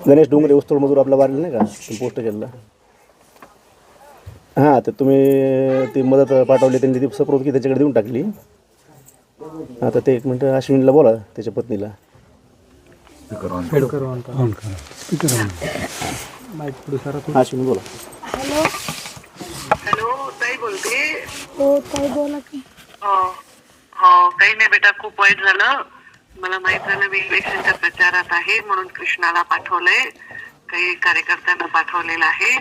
गणेश डोंगरे ऊसतोड मजूर आपला वारला नाही का, तुम्ही पोस्ट केलेला. हां, तर तुम्ही ती मदत पाठवली, त्यांनी ती सप्रवृत्ती त्याच्याकडे देऊन टाकली. आता ते 1 मिनटं अश्विनीला बोला, त्याच्या पत्नीला. अश्विनी बोला. हॅलो. हॅलो, ताई बोलते. हो ताई बोला की. हो हो, काही नाही बेटा, खूप वाईट झालं. मला माहित झालं मी इलेक्शनच्या प्रचारात आहे म्हणून कृष्णाला पाठवलंय, काही कार्यकर्त्यांना पाठवलेलं आहे.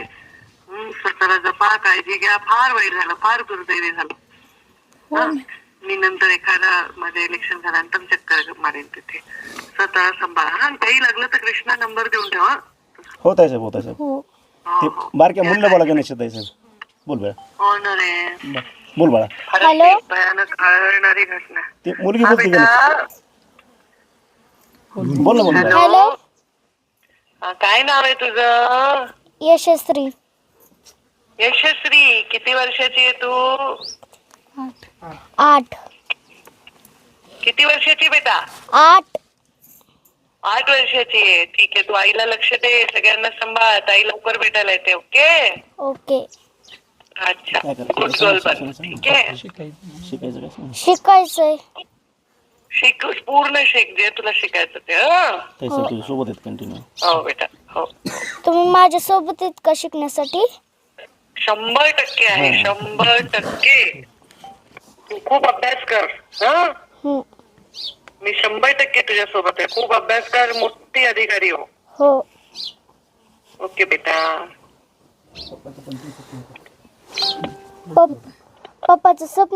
स्वतःला जपा, काळजी घ्या. फार वाईट झालं, फार दुर्दैवी झालं. मी नंतर एखादा माझे इलेक्शन झाल्यानंतर चक्कर मारेन तिथे. स्वतःला सांभाळा. आणि काही लागलं तर कृष्णा नंबर देऊन ठेवा. हो ताई साहेब, हो ताई साहेब. हो. ते बारक्या मुलीला बोला गणेश ताई साहेब. बोल बाळा, हो ना रे. बोल बाळा. हॅलो. खरंच भयानक आळणारी घटना. ती मुलगी हा बोलते गणेश. बेटा. बोल ना, बोल ना. हॅलो. काय नाव आहे तुझं? यशस्वी. यशस्वी. किती वर्षाची आहे तू? 8. किती वर्षाची बेटा? 8. 8 वर्षाची आहे. ठीक आहे, तू आईला लक्ष दे, सगळ्यांना सांभाळ. ताई लवकर भेटायला येते. ओके. ओके. अच्छा, काय करायचं? गुड गर्ल बन. ठीक आहे. शिकायचं काय? शिकायचंय. शिक, पूर्ण शिक जे तुला शिकायचं ते. हं? ताई साहेब तुझ्या सोबत आहेत कंटिन्यू. हो बेटा, हो. तुम्ही माझ्या सोबत आहेत का शिकण्यासाठी? 100% आहे. 100%. तू खूप अभ्यास कर. हं? हं. मी 100% तुझ्या सोबत आहे. खूप अभ्यास कर, मोठी अधिकारी हो. हो. ओके बेटा. पप्पाचं स्वप्न